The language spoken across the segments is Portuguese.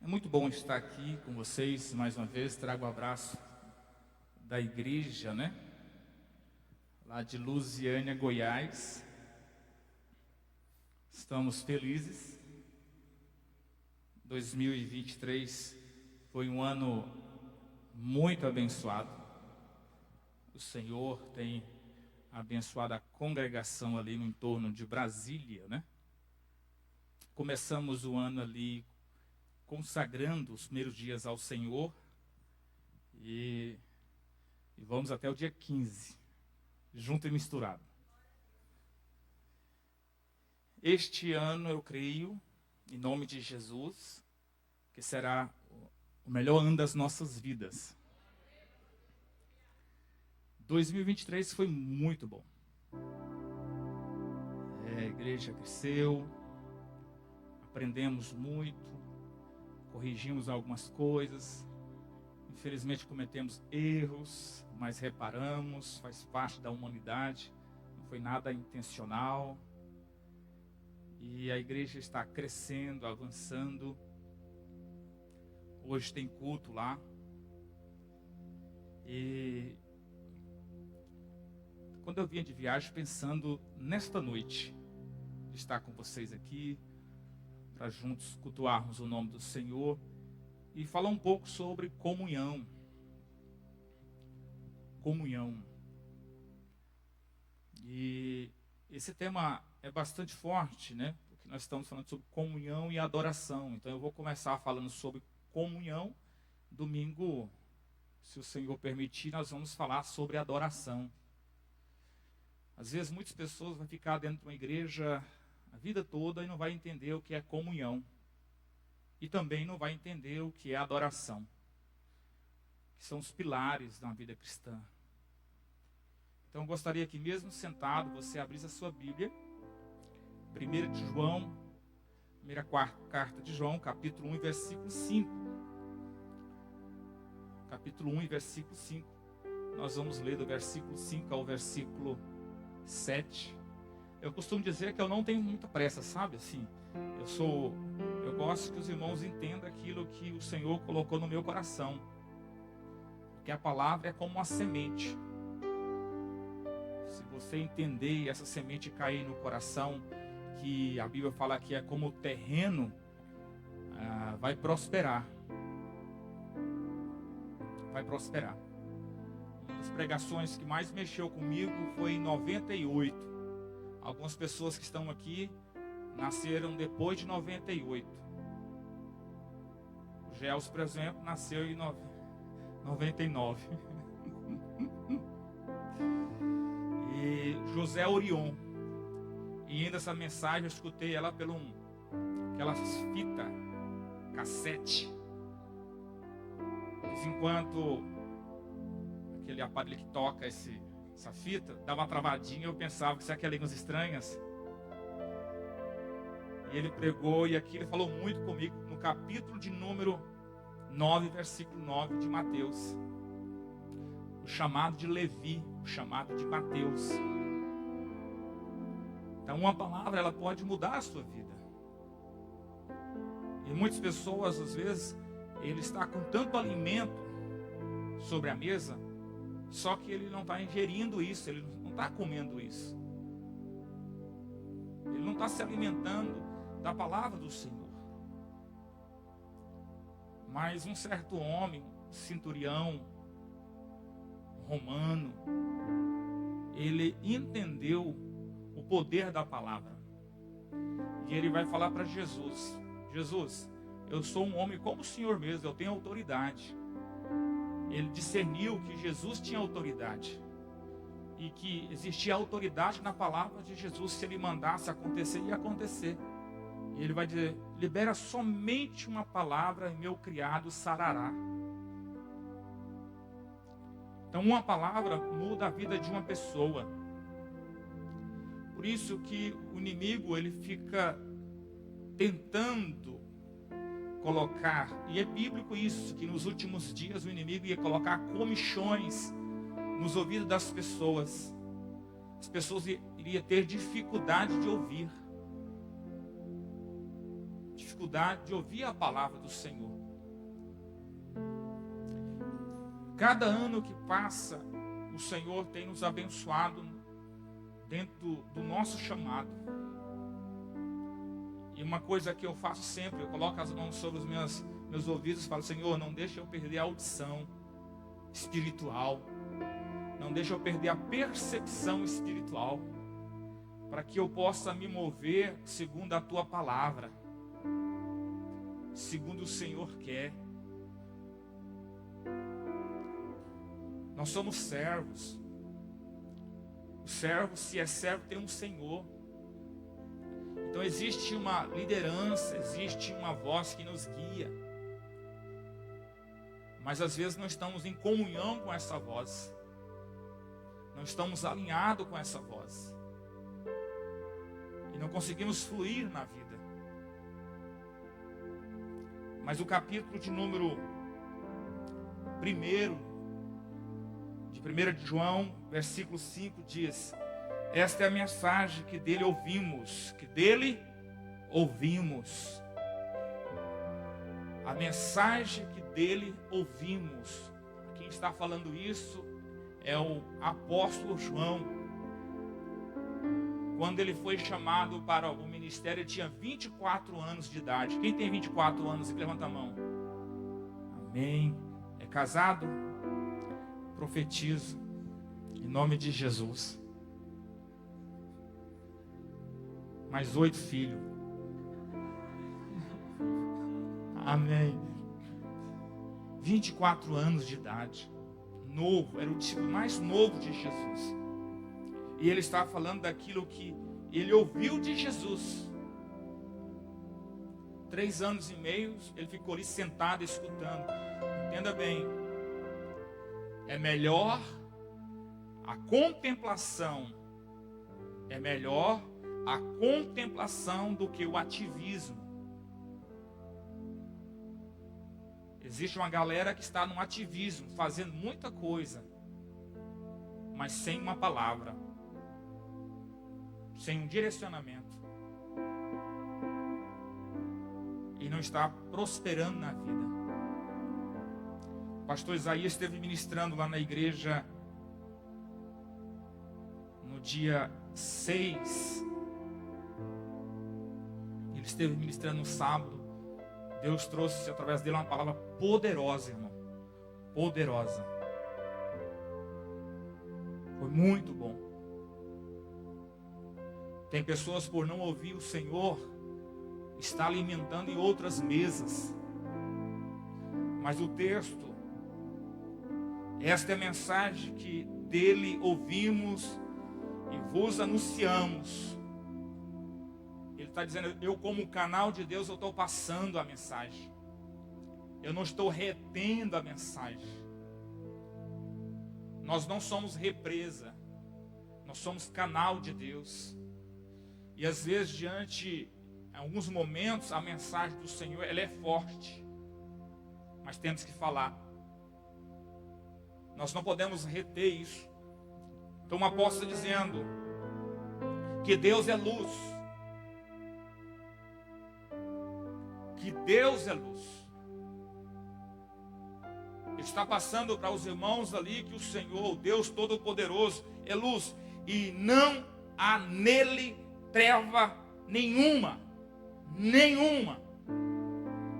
É muito bom estar aqui com vocês mais uma vez. Trago o abraço da igreja, lá de Lusiânia, Goiás. Estamos felizes. 2023 foi um ano muito abençoado. O Senhor tem abençoado a congregação ali no entorno de Brasília, Começamos o ano ali consagrando os primeiros dias ao Senhor e vamos até o dia 15, junto e misturado. Este ano eu creio, em nome de Jesus, que será o melhor ano das nossas vidas. 2023 foi muito bom. A igreja cresceu, aprendemos muito, corrigimos algumas coisas. Infelizmente cometemos erros, mas reparamos, faz parte da humanidade, não foi nada intencional. E a igreja está crescendo, avançando. Hoje tem culto lá. E quando eu vinha de viagem, pensando nesta noite, de estar com vocês aqui, para juntos cultuarmos o nome do Senhor e falar um pouco sobre comunhão. Comunhão. E esse tema é bastante forte, Porque nós estamos falando sobre comunhão e adoração. Então eu vou começar falando sobre comunhão. Domingo, se o Senhor permitir, nós vamos falar sobre adoração. Às vezes muitas pessoas vão ficar dentro de uma igreja a vida toda e não vai entender o que é comunhão. E também não vai entender o que é adoração, que são os pilares da vida cristã. Então eu gostaria que mesmo sentado, você abrisse a sua Bíblia. 1 de João, primeira carta de João, capítulo 1, versículo 5. Capítulo 1, versículo 5. Nós vamos ler do versículo 5 ao versículo 7. Eu costumo dizer que eu não tenho muita pressa, sabe? Assim, eu gosto que os irmãos entendam aquilo que o Senhor colocou no meu coração. Porque a palavra é como uma semente. Se você entender e essa semente cair no coração, que a Bíblia fala que é como o terreno, vai prosperar. Vai prosperar. Uma das pregações que mais mexeu comigo foi em 98. Algumas pessoas que estão aqui nasceram depois de 98. O Gels, por exemplo, nasceu em 99. E José Orion. E ainda essa mensagem eu escutei ela pelo aquelas fitas cassete. De vez em quando aquele aparelho que toca essa fita dava uma travadinha, eu pensava que isso aqui é línguas estranhas. E ele pregou e aqui ele falou muito comigo no capítulo de número 9, versículo 9 de Mateus. O chamado de Levi, o chamado de Mateus. Então uma palavra, ela pode mudar a sua vida. E muitas pessoas, às vezes, ele está com tanto alimento sobre a mesa, só que ele não está ingerindo isso, ele não está comendo isso. Ele não está se alimentando da palavra do Senhor. Mas um certo homem, centurião, romano, ele entendeu o poder da palavra. E ele vai falar para Jesus: Jesus, eu sou um homem como o Senhor mesmo, eu tenho autoridade. Ele discerniu que Jesus tinha autoridade. E que existia autoridade na palavra de Jesus. Se ele mandasse acontecer, ia acontecer. E ele vai dizer: libera somente uma palavra e meu criado sarará. Então uma palavra muda a vida de uma pessoa. Por isso que o inimigo, ele fica tentando colocar, e é bíblico isso, que nos últimos dias o inimigo ia colocar comichões nos ouvidos das pessoas. As pessoas iriam ter dificuldade de ouvir. dificuldade de ouvir a palavra do Senhor. Cada ano que passa, o Senhor tem nos abençoado dentro do nosso chamado. E uma coisa que eu faço sempre, eu coloco as mãos sobre os meus ouvidos e falo: Senhor, não deixa eu perder a audição espiritual. Não deixa eu perder a percepção espiritual, para que eu possa me mover segundo a Tua palavra, segundo o Senhor quer. Nós somos servos. O servo, se é servo, tem um Senhor. Então existe uma liderança, existe uma voz que nos guia. Mas às vezes não estamos em comunhão com essa voz. Não estamos alinhados com essa voz. E não conseguimos fluir na vida. Mas o capítulo de número 1 de João, versículo 5 diz: esta é a mensagem que dele ouvimos. A mensagem que dele ouvimos. Quem está falando isso é o apóstolo João. Quando ele foi chamado para o ministério, ele tinha 24 anos de idade. Quem tem 24 anos? Levanta a mão. Amém. É casado? Profetizo em nome de Jesus. Mais 8 filhos. Amém. 24 anos de idade. Novo, era o discípulo mais novo de Jesus. E ele estava falando daquilo que ele ouviu de Jesus. 3 anos e meio, ele ficou ali sentado escutando. Entenda bem, é melhor a contemplação, do que o ativismo. Existe uma galera que está no ativismo, fazendo muita coisa, mas sem uma palavra, sem um direcionamento, e não está prosperando na vida. O pastor Isaías esteve ministrando lá na igreja no dia 6. Ele esteve ministrando no sábado. Deus trouxe através dele uma palavra poderosa, irmão. Poderosa. Foi muito bom. Tem pessoas, por não ouvir o Senhor, está alimentando em outras mesas. Mas o texto, esta é a mensagem que dele ouvimos e vos anunciamos. Ele está dizendo: eu como canal de Deus, eu estou passando a mensagem. Eu não estou retendo a mensagem. Nós não somos represa. Nós somos canal de Deus. E às vezes, diante, em alguns momentos, a mensagem do Senhor, ela é forte. Mas temos que falar. Nós não podemos reter isso. Então o apóstolo está dizendo que Deus é luz. Que Deus é luz. Ele está passando para os irmãos ali que o Senhor, o Deus Todo-Poderoso, é luz. E não há nele treva nenhuma. Nenhuma.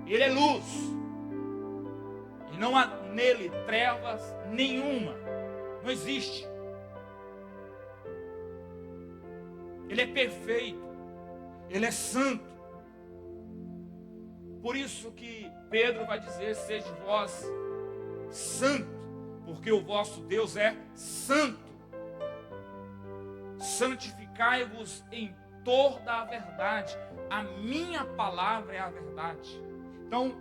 Ele é luz. E não há nele trevas nenhuma. Não existe. Ele é perfeito. Ele é santo. Por isso que Pedro vai dizer: seja vós santo, porque o vosso Deus é santo. Santificai-vos em toda a verdade. A minha palavra é a verdade. Então,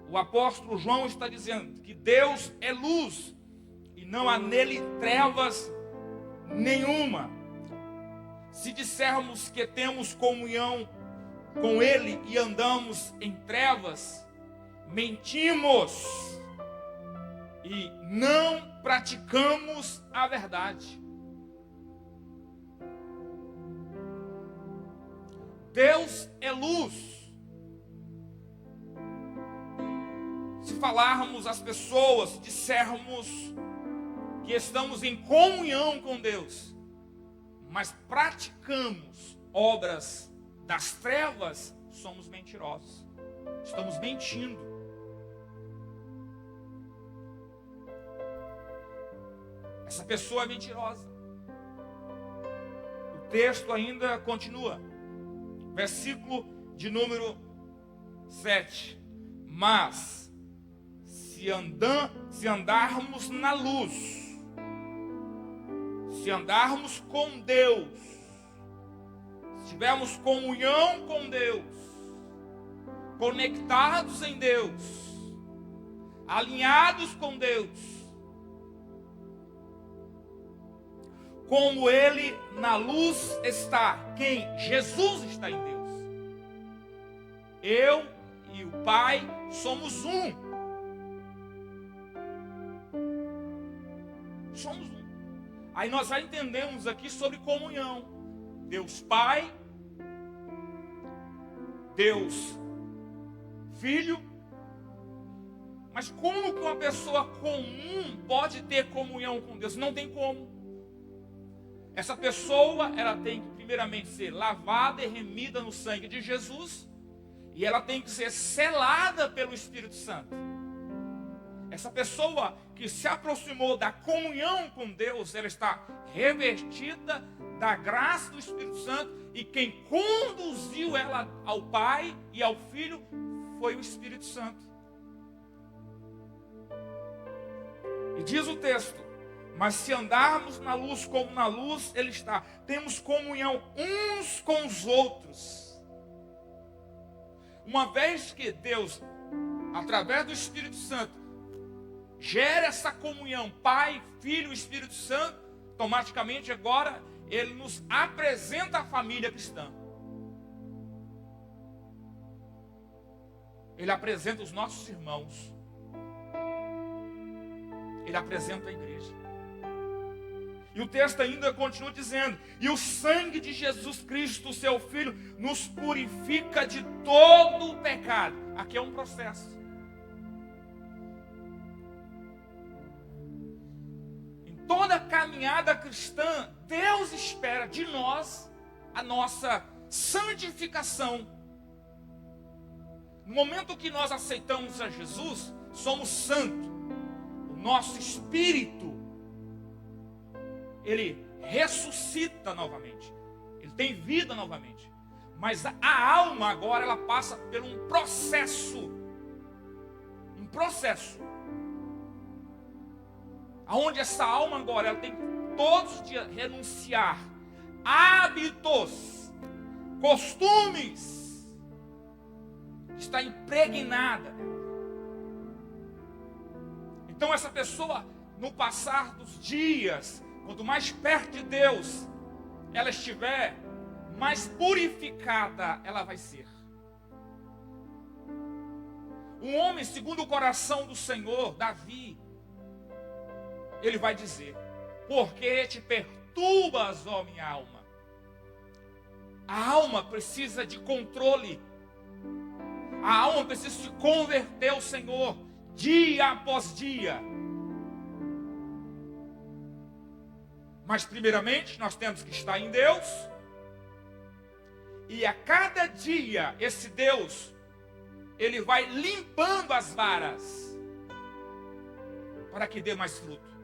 o apóstolo João está dizendo que Deus é luz e não há nele trevas nenhuma. Se dissermos que temos comunhão com ele e andamos em trevas, mentimos e não praticamos a verdade. Deus é luz. falarmos às pessoas, dissermos que estamos em comunhão com Deus, mas praticamos obras das trevas, somos mentirosos. Estamos mentindo. Essa pessoa é mentirosa. O texto ainda continua. Versículo de número 7. Mas se andarmos na luz, se andarmos com Deus, se tivermos comunhão com Deus, conectados em Deus, alinhados com Deus, como Ele na luz está, quem? Jesus está em Deus. Eu e o Pai somos um. Somos um. Aí nós já entendemos aqui sobre comunhão. Deus Pai, Deus Filho. Mas como que uma pessoa comum pode ter comunhão com Deus? Não tem como. Essa pessoa, ela tem que primeiramente ser lavada e remida no sangue de Jesus. E ela tem que ser selada pelo Espírito Santo. Essa pessoa que se aproximou da comunhão com Deus, ela está revestida da graça do Espírito Santo. E quem conduziu ela ao Pai e ao Filho foi o Espírito Santo. E diz o texto: mas se andarmos na luz como na luz Ele está, temos comunhão uns com os outros. Uma vez que Deus, através do Espírito Santo, gera essa comunhão, Pai, Filho e Espírito Santo, automaticamente agora Ele nos apresenta a família cristã. Ele apresenta os nossos irmãos. Ele apresenta a igreja. E o texto ainda continua dizendo: e o sangue de Jesus Cristo, seu Filho, nos purifica de todo o pecado. Aqui é um processo. Em toda caminhada cristã, Deus espera de nós a nossa santificação. No momento que nós aceitamos a Jesus, somos santos. O nosso espírito, ele ressuscita novamente. Ele tem vida novamente. Mas a alma agora, ela passa por um processo. Um processo. Onde essa alma agora, ela tem que todos os dias renunciar hábitos, costumes. Está impregnada. Então essa pessoa, no passar dos dias, quanto mais perto de Deus ela estiver, mais purificada ela vai ser. Um homem segundo o coração do Senhor, Davi, ele vai dizer: por que te perturbas, ó minha alma? A alma precisa de controle. A alma precisa se converter ao Senhor dia após dia. Mas primeiramente nós temos que estar em Deus. E a cada dia esse Deus, ele vai limpando as varas para que dê mais fruto.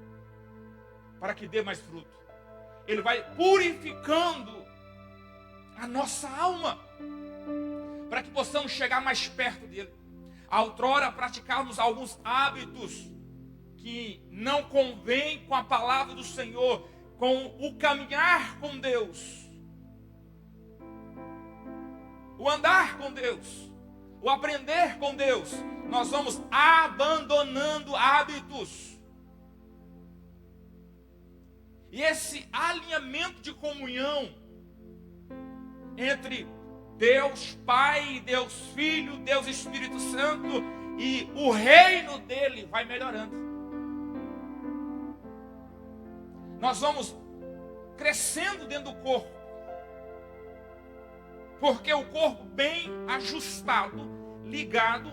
Para que dê mais fruto. Ele vai purificando a nossa alma para que possamos chegar mais perto dele. Outrora praticávamos alguns hábitos que não convêm com a palavra do Senhor, com o caminhar com Deus, o andar com Deus, o aprender com Deus. Nós vamos abandonando hábitos. E esse alinhamento de comunhão entre Deus Pai, Deus Filho, Deus Espírito Santo e o reino dele vai melhorando. Nós vamos crescendo dentro do corpo. Porque o corpo bem ajustado, ligado,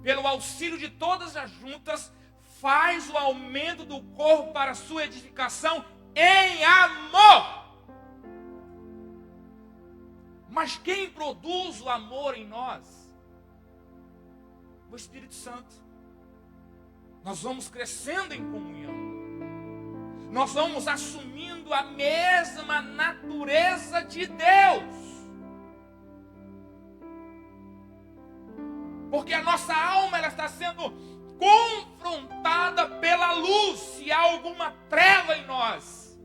pelo auxílio de todas as juntas, faz o aumento do corpo para sua edificação em amor. Mas quem produz o amor em nós? O Espírito Santo. Nós vamos crescendo em comunhão. Nós vamos assumindo a mesma natureza de Deus. Porque a nossa alma ela está sendo confrontada pela luz. Se há alguma treva em nós,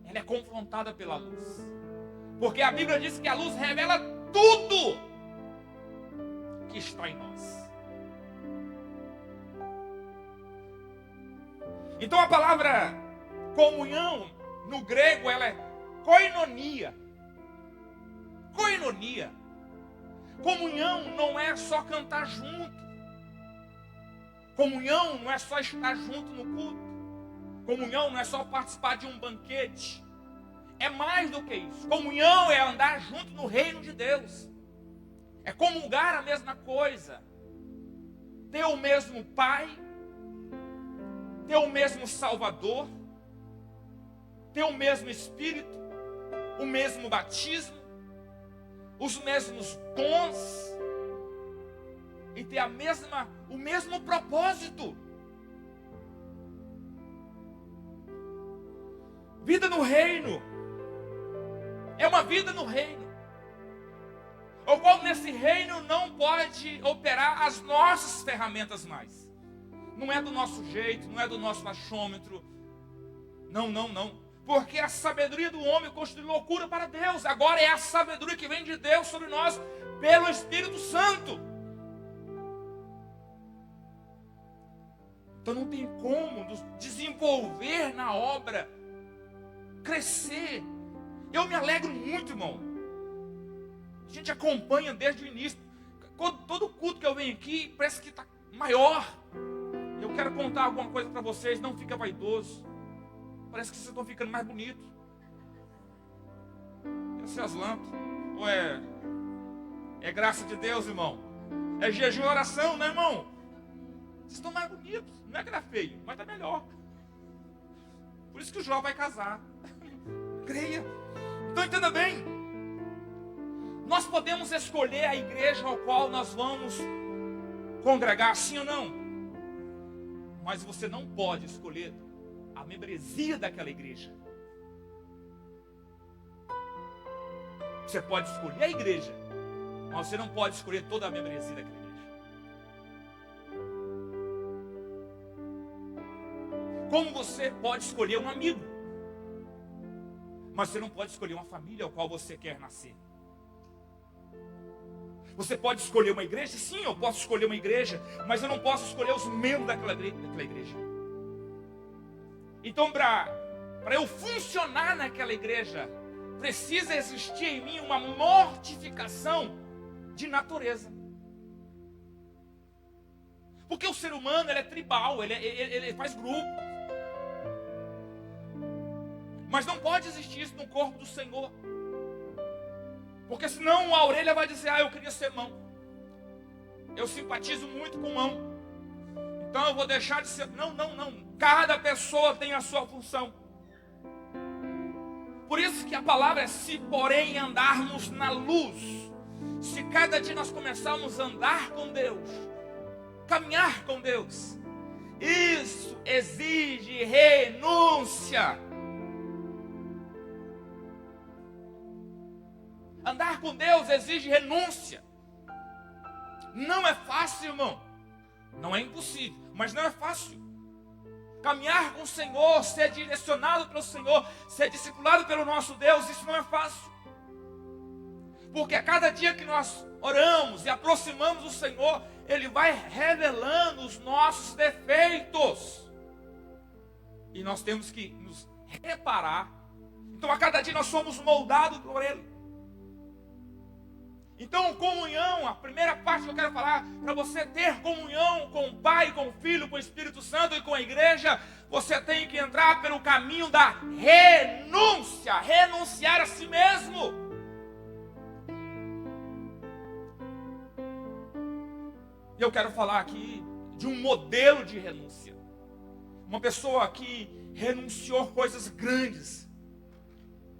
ela é confrontada pela luz. Porque a Bíblia diz que a luz revela tudo que está em nós. Então a palavra comunhão, no grego, ela é koinonia. Koinonia. Comunhão não é só cantar junto. Comunhão não é só estar junto no culto. Comunhão não é só participar de um banquete. É mais do que isso. Comunhão é andar junto no reino de Deus. É comungar a mesma coisa. Ter o mesmo Pai. Ter o mesmo Salvador. Ter o mesmo Espírito. O mesmo batismo. Os mesmos dons. E ter o mesmo propósito. Vida no reino. É uma vida no reino. O qual nesse reino não pode operar as nossas ferramentas mais. Não é do nosso jeito, não é do nosso achômetro. Não. Porque a sabedoria do homem constitui loucura para Deus. Agora é a sabedoria que vem de Deus sobre nós pelo Espírito Santo. Então não tem como nos desenvolver na obra, crescer. Eu me alegro muito, irmão. A gente acompanha desde o início. Todo culto que eu venho aqui parece que está maior. Eu quero contar alguma coisa para vocês. Não fica vaidoso. Parece que vocês estão ficando mais bonitos. Essas as lâmpadas. Ou é graça de Deus, irmão? É jejum e oração, né, irmão? Vocês estão mais bonitos. Não é que era feio, mas está melhor. Por isso que o Jó vai casar. Creia. Então entenda bem. Nós podemos escolher a igreja ao qual nós vamos congregar, sim ou não? Mas você não pode escolher a membresia daquela igreja. Você pode escolher a igreja, mas você não pode escolher toda a membresia daquela igreja. Como você pode escolher um amigo, mas você não pode escolher uma família ao qual você quer nascer. Você pode escolher uma igreja? Sim, eu posso escolher uma igreja, mas eu não posso escolher os membros daquela igreja. Então, para eu funcionar naquela igreja, precisa existir em mim uma mortificação de natureza. Porque o ser humano ele é tribal, ele faz grupo. Mas não pode existir isso no corpo do Senhor. Porque senão a orelha vai dizer, eu queria ser mão. Eu simpatizo muito com mão. Então eu vou deixar de ser... Não. Cada pessoa tem a sua função. Por isso que a palavra é se porém andarmos na luz. Se cada dia nós começarmos a andar com Deus, caminhar com Deus, isso exige renúncia. Andar com Deus exige renúncia. Não é fácil, irmão. Não é impossível, mas não é fácil. Caminhar com o Senhor, ser direcionado pelo Senhor, ser discipulado pelo nosso Deus, isso não é fácil. Porque a cada dia que nós oramos e aproximamos do Senhor, Ele vai revelando os nossos defeitos. E nós temos que nos reparar. Então a cada dia nós somos moldados por Ele. Então, comunhão, a primeira parte que eu quero falar, para você ter comunhão com o Pai, com o Filho, com o Espírito Santo e com a igreja, você tem que entrar pelo caminho da renúncia, renunciar a si mesmo. E eu quero falar aqui de um modelo de renúncia. Uma pessoa que renunciou coisas grandes.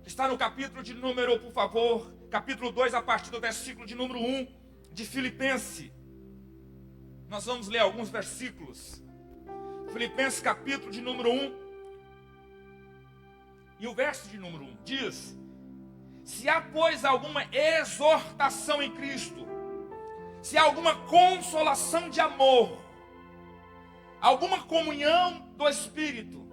Está no capítulo de número, por favor, capítulo 2, a partir do versículo de número 1 de Filipenses. Nós vamos ler alguns versículos. Filipenses capítulo de número 1. E o verso de número 1 diz: se há, pois, alguma exortação em Cristo, se há alguma consolação de amor, alguma comunhão do Espírito,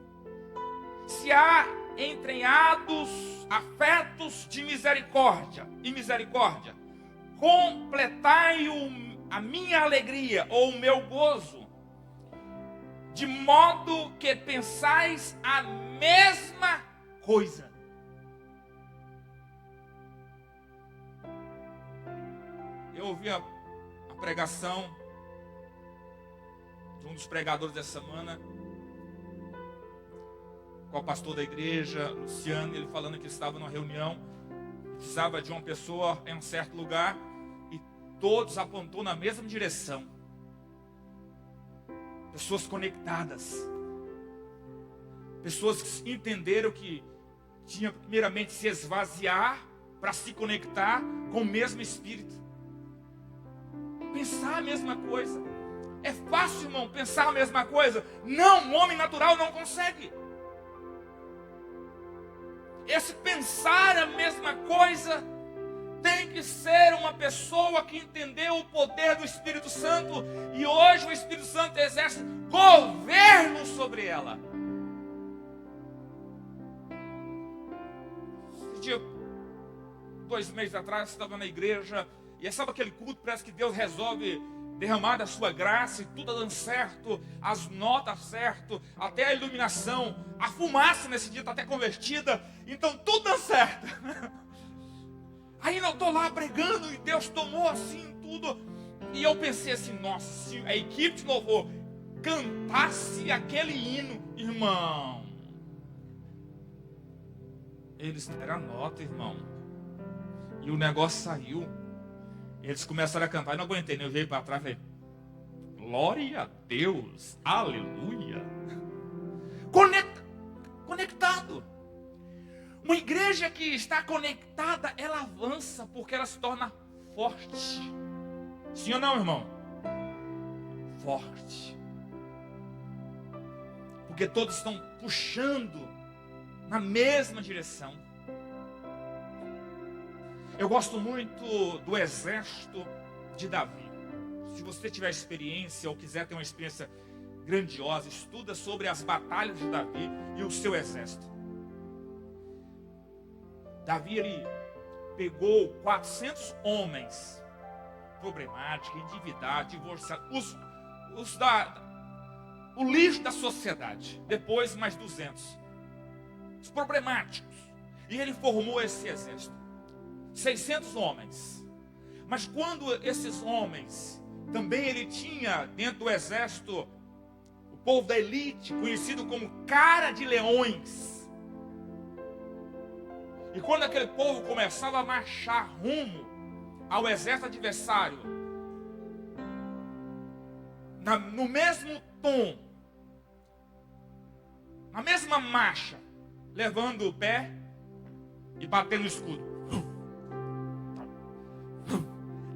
se há entranhados afetos de misericórdia, completai a minha alegria ou o meu gozo, de modo que pensais a mesma coisa. Eu ouvi a pregação de um dos pregadores dessa semana, com o pastor da igreja, Luciano, ele falando que estava numa reunião, precisava de uma pessoa em um certo lugar, e todos apontou na mesma direção. Pessoas conectadas. Pessoas que entenderam que tinha primeiramente se esvaziar para se conectar com o mesmo Espírito. Pensar a mesma coisa. É fácil, irmão, pensar a mesma coisa? Não, o homem natural não consegue. Esse pensar a mesma coisa tem que ser uma pessoa que entendeu o poder do Espírito Santo, e hoje o Espírito Santo exerce governo sobre ela. Esse dia, 2 meses atrás, eu estava na igreja, e sabe aquele culto, parece que Deus resolve derramar da sua graça, e tudo dando certo, as notas certo, até a iluminação, a fumaça nesse dia está até convertida, então tudo dando certo. Aí eu estou lá pregando, e Deus tomou assim tudo, e eu pensei assim, nossa, se a equipe de louvor cantasse aquele hino, irmão, eles deram a nota, irmão, e o negócio saiu. Eles começaram a cantar, e não aguentei, né? Eu veio para trás e falei, glória a Deus, aleluia. Conectado. Uma igreja que está conectada, ela avança, porque ela se torna forte. Sim ou não, irmão? Forte. Porque todos estão puxando na mesma direção. Eu gosto muito do exército de Davi. Se você tiver experiência ou quiser ter uma experiência grandiosa, estuda sobre as batalhas de Davi e o seu exército. Davi, ele pegou 400 homens problemáticos, endividados, divorciados, o lixo da sociedade. Depois mais 200, os problemáticos. E ele formou esse exército. 600 homens. Mas quando esses homens, também ele tinha dentro do exército o povo da elite, conhecido como cara de leões. E quando aquele povo começava a marchar rumo ao exército adversário, no mesmo tom, na mesma marcha, levando o pé e batendo o escudo,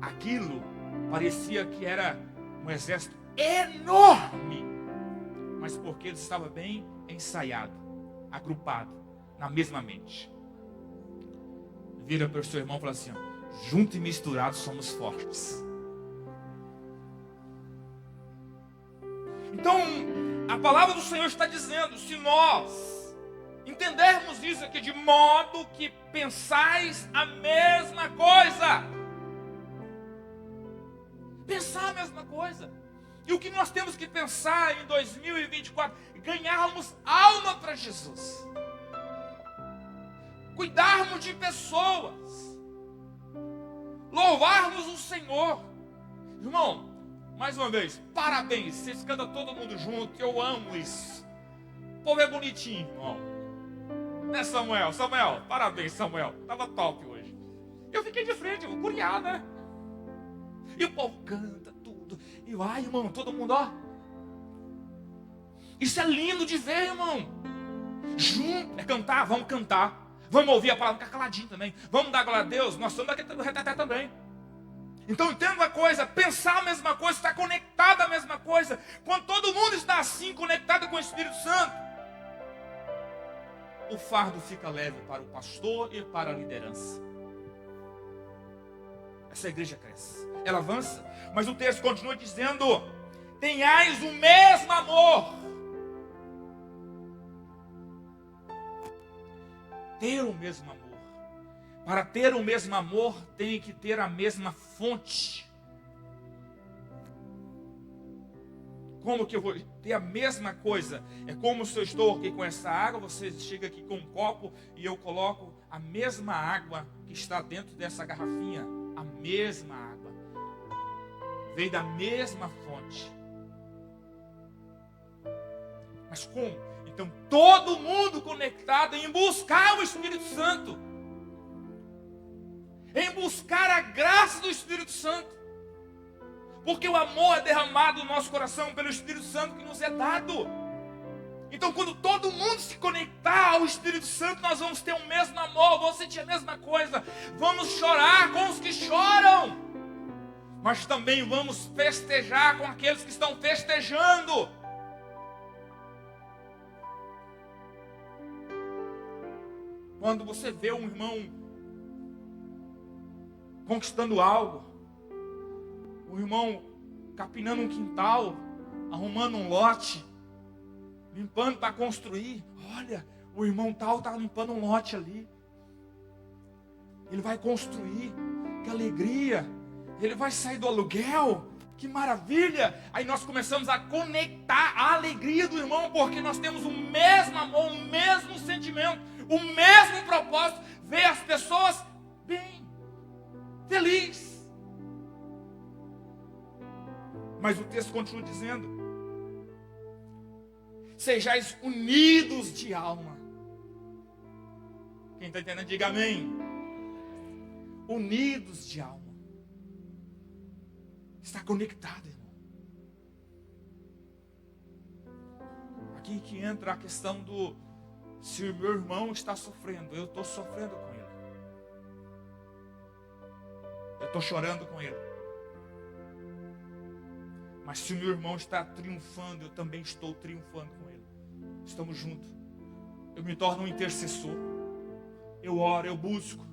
aquilo parecia que era um exército enorme, mas porque ele estava bem ensaiado, agrupado, na mesma mente. Vira para o seu irmão e fala assim, ó, junto e misturado somos fortes. Então, a palavra do Senhor está dizendo, se nós entendermos isso aqui, de modo que pensais a mesma coisa. Pensar a mesma coisa. E o que nós temos que pensar em 2024? Ganharmos alma para Jesus. Cuidarmos de pessoas. Louvarmos o Senhor. Irmão, mais uma vez, parabéns. Vocês cantam todo mundo junto. Eu amo isso. O povo é bonitinho, irmão. Né, Samuel? Samuel, parabéns, Samuel. Tava top hoje. Eu fiquei de frente, eu vou curiar, né? E o povo canta tudo. E vai, irmão, todo mundo, ó. Isso é lindo de ver, irmão. Junto, é cantar, vamos cantar. Vamos ouvir a palavra, ficar caladinho também. Vamos dar glória a Deus, nós estamos daqui do reteté também. Então entenda uma coisa, pensar a mesma coisa, estar conectado à mesma coisa. Quando todo mundo está assim, conectado com o Espírito Santo, o fardo fica leve para o pastor e para a liderança. Essa igreja cresce, ela avança, mas o texto continua dizendo: tenhais o mesmo amor. Ter o mesmo amor. Para ter o mesmo amor, tem que ter a mesma fonte. Como que eu vou ter a mesma coisa? É como se eu estou aqui com essa água, você chega aqui com um copo e eu coloco a mesma água que está dentro dessa garrafinha. A mesma água. Veio da mesma fonte. Mas como? Então todo mundo conectado em buscar o Espírito Santo. Em buscar a graça do Espírito Santo. Porque o amor é derramado no nosso coração pelo Espírito Santo que nos é dado. Então quando todo mundo se conectar ao Espírito Santo, nós vamos ter o mesmo amor, vamos sentir a mesma coisa. Vamos chorar com os que choram. Mas também vamos festejar com aqueles que estão festejando. Quando você vê um irmão conquistando algo, o irmão capinando um quintal, arrumando um lote, limpando para construir. Olha, o irmão tal está limpando um lote ali. Ele vai construir, que alegria. Ele vai sair do aluguel, que maravilha. Aí nós começamos a conectar a alegria do irmão, porque nós temos o mesmo amor, o mesmo sentimento, o mesmo propósito, ver as pessoas bem, feliz. Mas o texto continua dizendo: sejais unidos de alma. Quem está entendendo, diga amém. Unidos de alma. Está conectado, irmão. Aqui que entra a questão do: se o meu irmão está sofrendo, eu estou sofrendo com ele. Eu estou chorando com ele. Mas se o meu irmão está triunfando, eu também estou triunfando com ele. Estamos juntos. Eu me torno um intercessor. Eu oro, eu busco.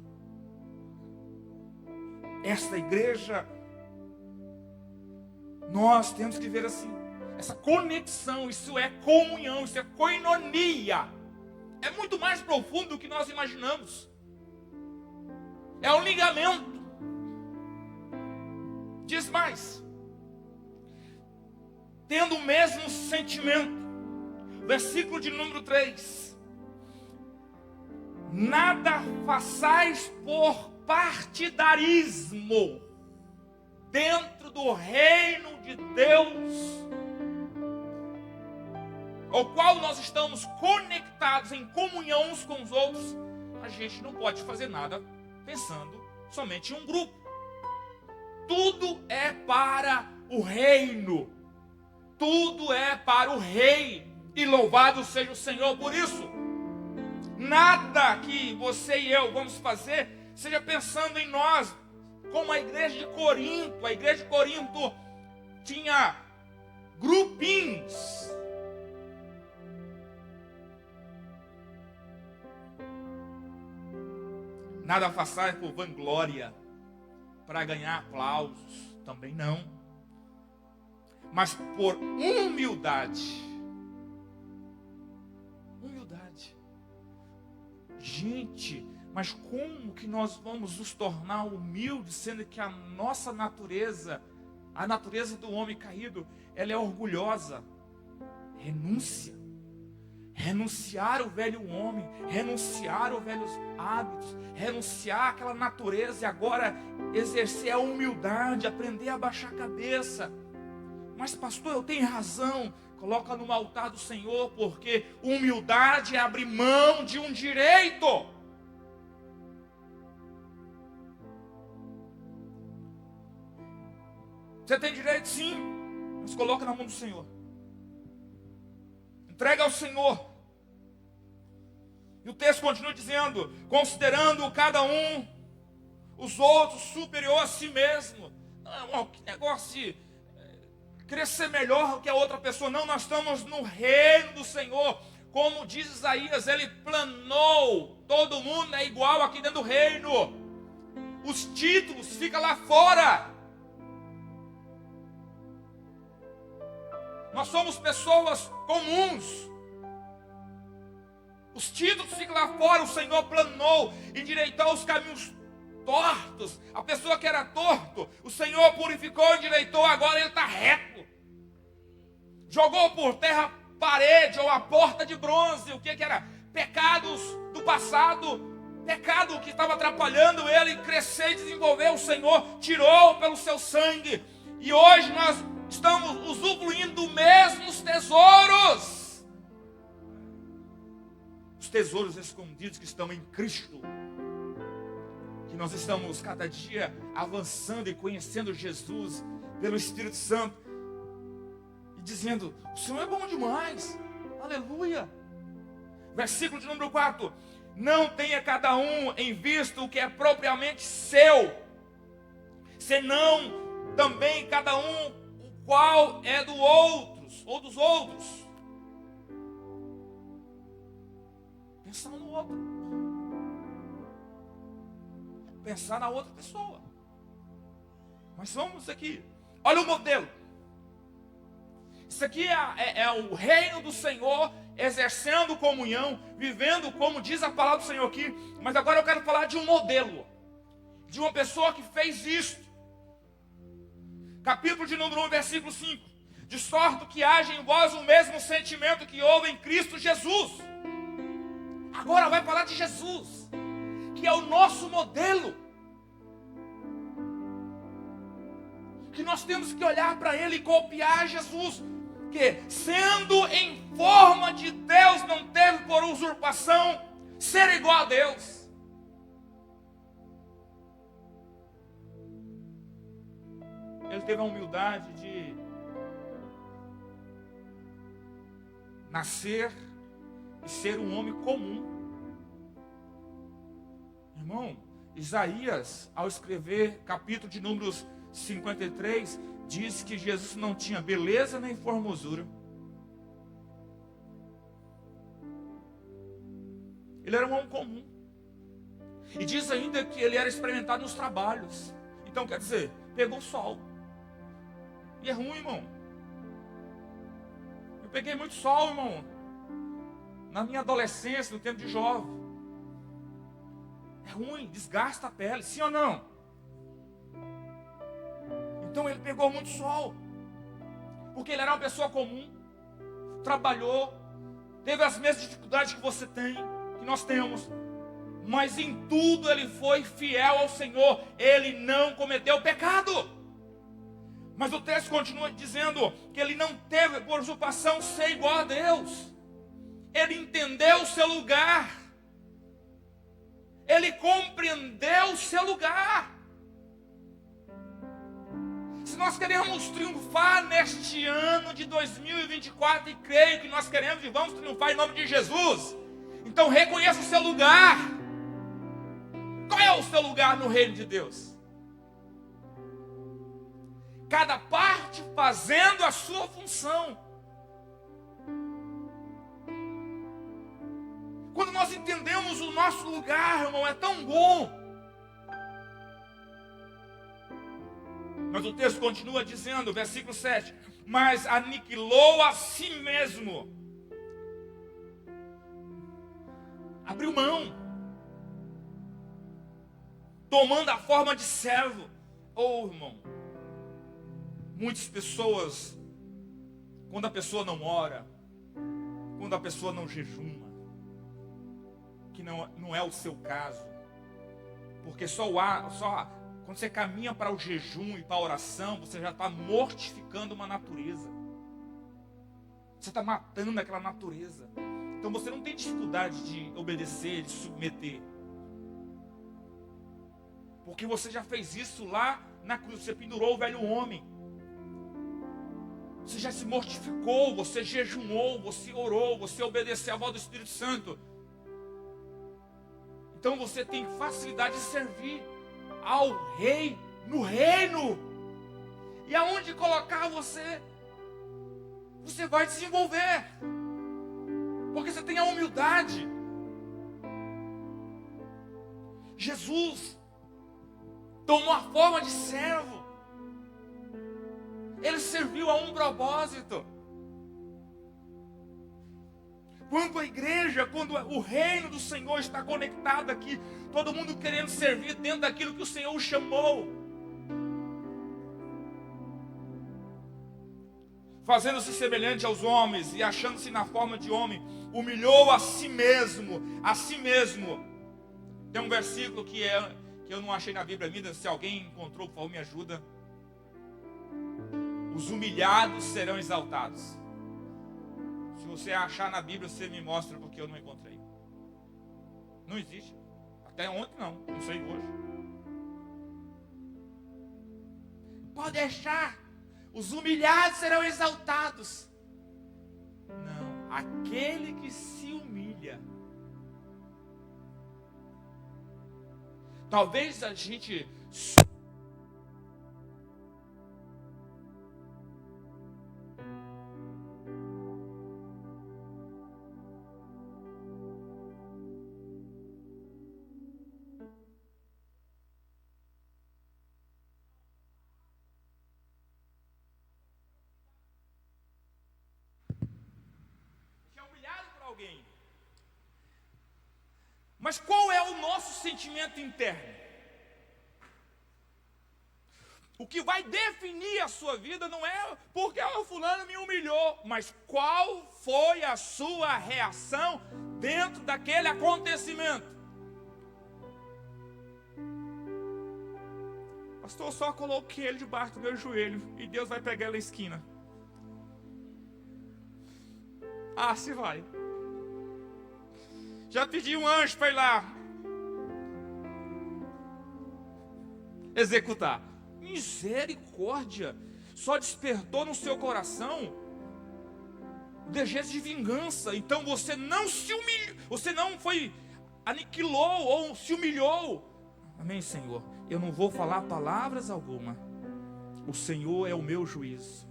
Esta igreja, nós temos que ver assim, essa conexão, isso é comunhão, isso é koinonia. É muito mais profundo do que nós imaginamos. É um ligamento. Diz mais: tendo o mesmo sentimento. Versículo de número 3. Nada façais por partidarismo dentro do reino de Deus, ao qual nós estamos conectados em comunhão uns com os outros. A gente não pode fazer nada pensando somente em um grupo. Tudo é para o reino. Tudo é para o rei. E louvado seja o Senhor por isso. Nada que você e eu vamos fazer seja pensando em nós. Como a igreja de Corinto. A igreja de Corinto tinha grupinhos. Nada façais por vanglória, para ganhar aplausos. Também não. Mas por humildade. Humildade. Gente, mas como que nós vamos nos tornar humildes, sendo que a nossa natureza, a natureza do homem caído, ela é orgulhosa? Renúncia. Renunciar o velho homem, renunciar os velhos hábitos, renunciar aquela natureza e agora exercer a humildade, aprender a baixar a cabeça. Mas pastor, eu tenho razão. Coloca no altar do Senhor, porque humildade é abrir mão de um direito. Você tem direito sim. coloca na mão do Senhor. Entrega ao Senhor. E o texto continua dizendo: considerando cada um os outros superior a si mesmo. Não, irmão, que negócio de querer ser melhor que a outra pessoa. Não, nós estamos no reino do Senhor. Como diz Isaías, ele planou. Todo mundo é igual aqui dentro do reino. Os títulos ficam lá fora. Nós somos pessoas comuns. Os títulos ficam lá fora. O Senhor planou, endireitou os caminhos tortos. A pessoa que era torto, o Senhor purificou, endireitou, agora ele está reto. Jogou por terra a parede ou a porta de bronze. O que era? Pecados do passado. Pecado que estava atrapalhando ele crescer e desenvolver. O Senhor tirou pelo seu sangue. E hoje nós estamos usufruindo dos mesmos tesouros. Os tesouros escondidos que estão em Cristo. Que nós estamos cada dia avançando e conhecendo Jesus pelo Espírito Santo. E dizendo: o Senhor é bom demais. Aleluia. Versículo de número 4. Não tenha cada um em vista o que é propriamente seu, senão também cada um o qual é do outros, ou dos outros. Pensar no outro. Pensar na outra pessoa. Mas vamos aqui. Olha o modelo. Isso aqui é o reino do Senhor, exercendo comunhão, vivendo como diz a palavra do Senhor aqui. Mas agora eu quero falar de um modelo, de uma pessoa que fez isso. Capítulo de número 1, versículo 5. De sorte que haja em vós o mesmo sentimento que houve em Cristo Jesus. Agora vai falar de Jesus, que é o nosso modelo. Que nós temos que olhar para Ele e copiar Jesus. Que sendo em forma de Deus, não teve por usurpação ser igual a Deus. Ele teve a humildade de nascer e ser um homem comum. Irmão, Isaías, ao escrever capítulo de números 53, diz que Jesus não tinha beleza nem formosura. Ele era um homem comum. E diz ainda que ele era experimentado nos trabalhos. Então quer dizer, pegou o sol. E é ruim, irmão. Eu peguei muito sol, irmão, na minha adolescência, no tempo de jovem. É ruim, desgasta a pele, sim ou não? Então ele pegou muito sol, porque ele era uma pessoa comum, trabalhou, teve as mesmas dificuldades que você tem, que nós temos, mas em tudo ele foi fiel ao Senhor, ele não cometeu pecado. Mas o texto continua dizendo que ele não teve por usurpação ser igual a Deus. Ele entendeu o seu lugar, ele compreendeu o seu lugar. Se nós queremos triunfar neste ano de 2024, e creio que nós queremos e vamos triunfar em nome de Jesus, então reconheça o seu lugar. Qual é o seu lugar no reino de Deus? Cada parte fazendo a sua função. Quando nós entendemos o nosso lugar, irmão, é tão bom. Mas o texto continua dizendo, versículo 7, mas aniquilou a si mesmo. Abriu mão. Tomando a forma de servo. Oh, irmão. Muitas pessoas, quando a pessoa não ora, quando a pessoa não jejuma, que não é o seu caso, porque quando você caminha para o jejum e para a oração, você já está mortificando uma natureza. Você está matando aquela natureza. Então você não tem dificuldade de obedecer, de submeter. Porque você já fez isso lá na cruz. Você pendurou o velho homem. Você já se mortificou, você jejuou, você orou, você obedeceu à voz do Espírito Santo. Então você tem facilidade de servir ao rei no reino. E aonde colocar você vai desenvolver. Porque você tem a humildade. Jesus tomou a forma de servo. Ele serviu a um propósito. Quando a igreja, quando o reino do Senhor está conectado aqui, todo mundo querendo servir dentro daquilo que o Senhor o chamou, fazendo-se semelhante aos homens e achando-se na forma de homem, humilhou a si mesmo, Tem um versículo que eu não achei na Bíblia ainda, se alguém encontrou, por favor, me ajuda. Os humilhados serão exaltados. Se você achar na Bíblia, você me mostra, porque eu não encontrei. Não existe. Até ontem não sei hoje. Pode deixar. Os humilhados serão exaltados. Não, aquele que se humilha. Talvez a gente alguém. Mas qual é o nosso sentimento interno? O que vai definir a sua vida não é porque o fulano me humilhou, mas qual foi a sua reação dentro daquele acontecimento? Pastor, eu só coloquei ele debaixo do meu joelho e Deus vai pegar ele na esquina. Ah, se vai. Já pedi um anjo para ir lá executar. Misericórdia. Só despertou no seu coração o desejo de vingança. Então você não se humilhou, você não aniquilou ou se humilhou. Amém, Senhor. Eu não vou falar palavras alguma. O Senhor é o meu juízo.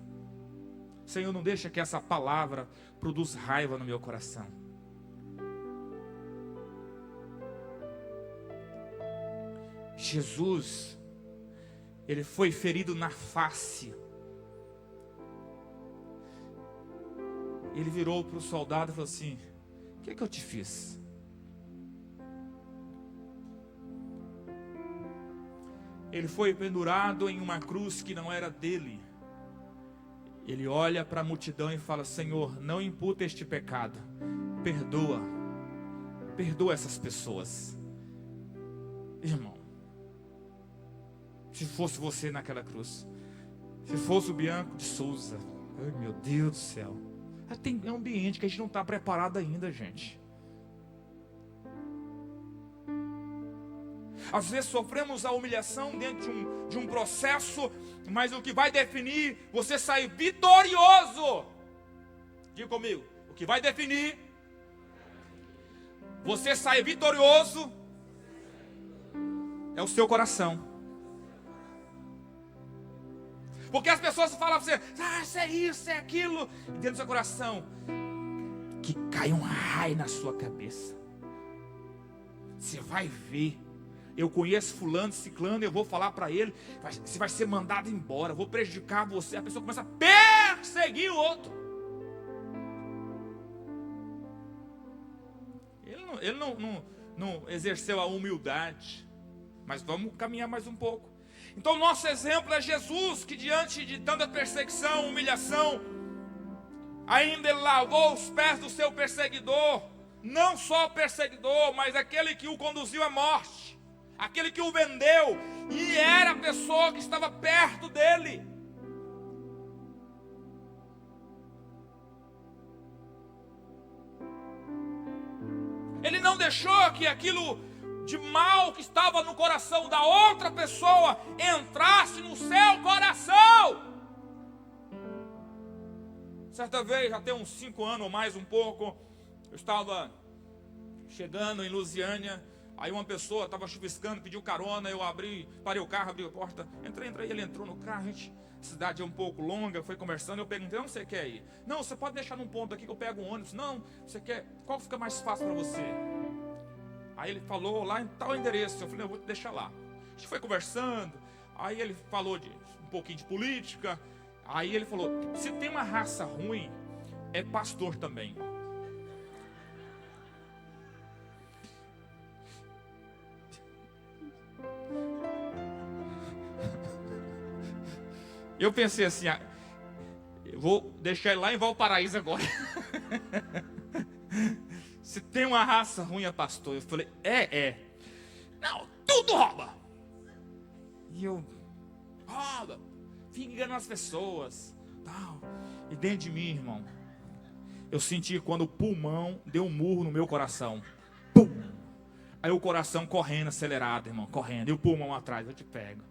Senhor, não deixa que essa palavra produza raiva no meu coração. Jesus, ele foi ferido na face. Ele virou para o soldado e falou assim: o que é que eu te fiz? Ele foi pendurado em uma cruz que não era dele. Ele olha para a multidão e fala: Senhor, não imputa este pecado. Perdoa essas pessoas. Irmão, se fosse você naquela cruz, se fosse o Bianco de Souza, ai meu Deus do céu, tem um ambiente que a gente não está preparado ainda, gente. Às vezes sofremos a humilhação dentro de um processo, mas o que vai definir você sair vitorioso, diga comigo, o que vai definir você sair vitorioso é o seu coração. Porque as pessoas falam para você: isso é isso, é aquilo, e dentro do seu coração que cai um raio na sua cabeça. Você vai ver. Eu conheço fulano, ciclano, eu vou falar para ele, você vai ser mandado embora, eu vou prejudicar você. A pessoa começa a perseguir o outro. Ele não exerceu a humildade. Mas vamos caminhar mais um pouco. Então nosso exemplo é Jesus, que diante de tanta perseguição, humilhação, ainda ele lavou os pés do seu perseguidor. Não só o perseguidor, mas aquele que o conduziu à morte, aquele que o vendeu, e era a pessoa que estava perto dele. Ele não deixou que aquilo de mal que estava no coração da outra pessoa entrasse no seu coração. Certa vez, já tem uns 5 anos ou mais um pouco, eu estava chegando em Lusiânia, aí uma pessoa estava chuviscando, pediu carona, eu parei o carro, abri a porta, entrei, ele entrou no carro, a cidade é um pouco longa, foi conversando, eu perguntei, onde você quer ir? Não, você pode deixar num ponto aqui que eu pego um ônibus. Não, você quer, qual fica mais fácil para você? Aí ele falou, lá em tal endereço, eu falei, eu vou te deixar lá. A gente foi conversando, aí ele falou de um pouquinho de política, aí ele falou, se tem uma raça ruim, é pastor também. Eu pensei assim, eu vou deixar ele lá em Valparaíso agora. Se tem uma raça ruim é pastor. Eu falei, é. Não, tudo rouba. E eu, rouba, fica enganando as pessoas, tal. E dentro de mim, irmão, eu senti quando o pulmão deu um murro no meu coração. Pum! Aí o coração correndo, acelerado, irmão, correndo. E o pulmão atrás, eu te pego.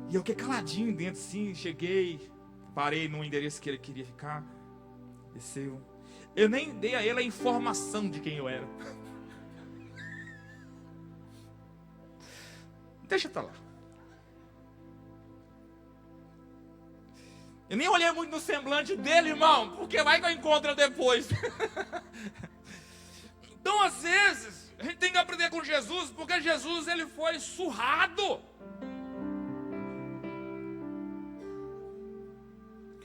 E eu fiquei caladinho dentro, assim, cheguei, parei no endereço que ele queria ficar, desceu. Eu nem dei a ele a informação de quem eu era. Deixa pra lá. Eu nem olhei muito no semblante dele, irmão, porque vai que eu encontro depois. Então, às vezes, a gente tem que aprender com Jesus, porque Jesus, ele foi surrado.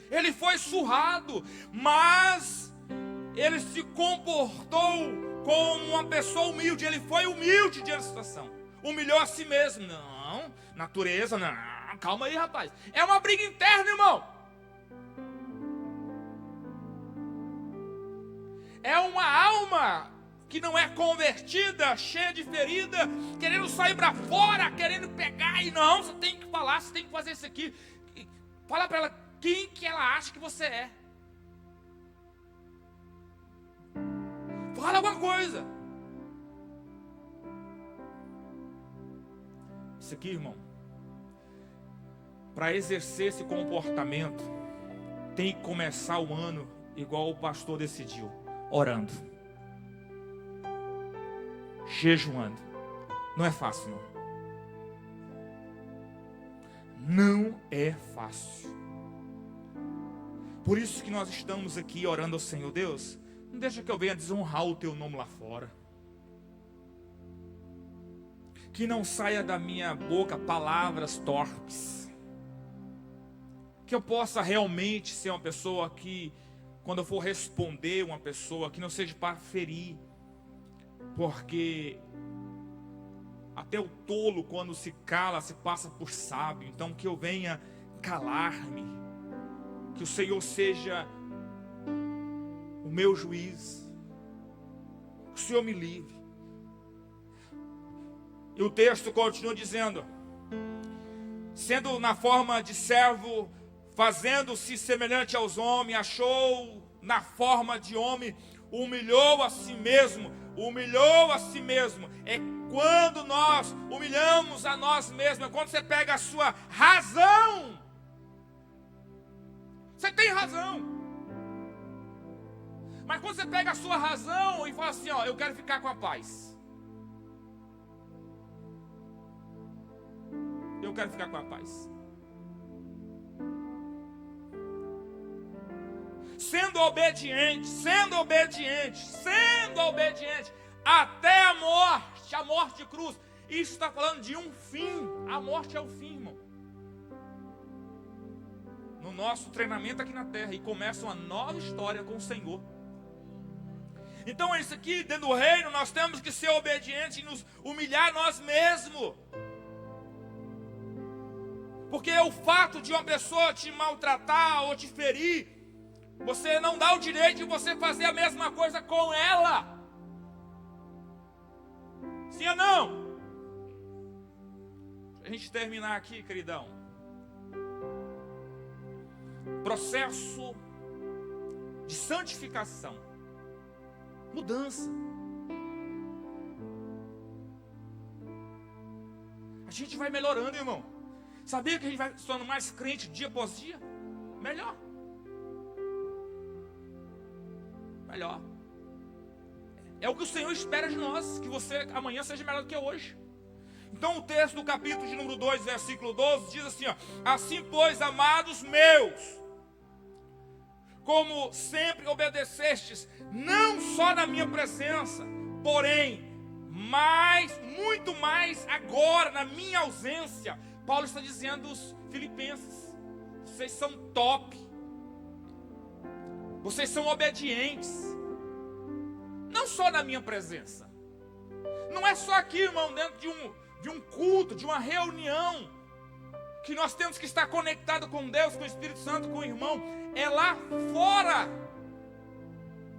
Ele foi surrado, mas ele se comportou como uma pessoa humilde. Ele foi humilde diante da situação. Humilhou a si mesmo. Não, natureza, não. Calma aí, rapaz. É uma briga interna, irmão. É uma alma que não é convertida, cheia de ferida, querendo sair para fora, querendo pegar. E não, você tem que falar, você tem que fazer isso aqui. Fala para ela quem que ela acha que você é. Fala alguma coisa. Isso aqui, irmão, para exercer esse comportamento, tem que começar o ano igual o pastor decidiu, orando, jejuando. Não é fácil, não. Não é fácil. Por isso que nós estamos aqui orando ao Senhor. Deus, não deixa que eu venha desonrar o teu nome lá fora. Que não saia da minha boca palavras torpes. Que eu possa realmente ser uma pessoa que, quando eu for responder uma pessoa, que não seja para ferir. Porque até o tolo, quando se cala, se passa por sábio. Então que eu venha calar-me. Que o Senhor seja o meu juiz. Que o Senhor me livre. E o texto continua dizendo: sendo na forma de servo, fazendo-se semelhante aos homens, achou na forma de homem, humilhou a si mesmo. Humilhou a si mesmo. É quando nós humilhamos a nós mesmos. É quando você pega a sua razão. Você tem razão. Mas quando você pega a sua razão e fala assim, ó, eu quero ficar com a paz. Eu quero ficar com a paz. Sendo obediente até a morte de cruz. Isso está falando de um fim. A morte é o fim, irmão. No nosso treinamento aqui na terra. E começa uma nova história com o Senhor. Então é isso aqui, dentro do reino, nós temos que ser obedientes e nos humilhar nós mesmos. Porque o fato de uma pessoa te maltratar ou te ferir, você não dá o direito de você fazer a mesma coisa com ela. Sim ou não? Pra gente terminar aqui, queridão. Processo de santificação. Mudança. A gente vai melhorando, irmão. Sabia que a gente vai se tornando mais crente dia após dia? melhor. Melhor. É o que o Senhor espera de nós, que você amanhã seja melhor do que hoje. Então o texto do capítulo de número 2, versículo 12, diz assim, ó: assim, pois, amados meus, como sempre obedecestes, não só na minha presença, porém, muito mais agora, na minha ausência. Paulo está dizendo aos filipenses: vocês são top, vocês são obedientes, não só na minha presença. Não é só aqui, irmão, dentro de um culto, de uma reunião, que nós temos que estar conectado com Deus, com o Espírito Santo, com o irmão. É lá fora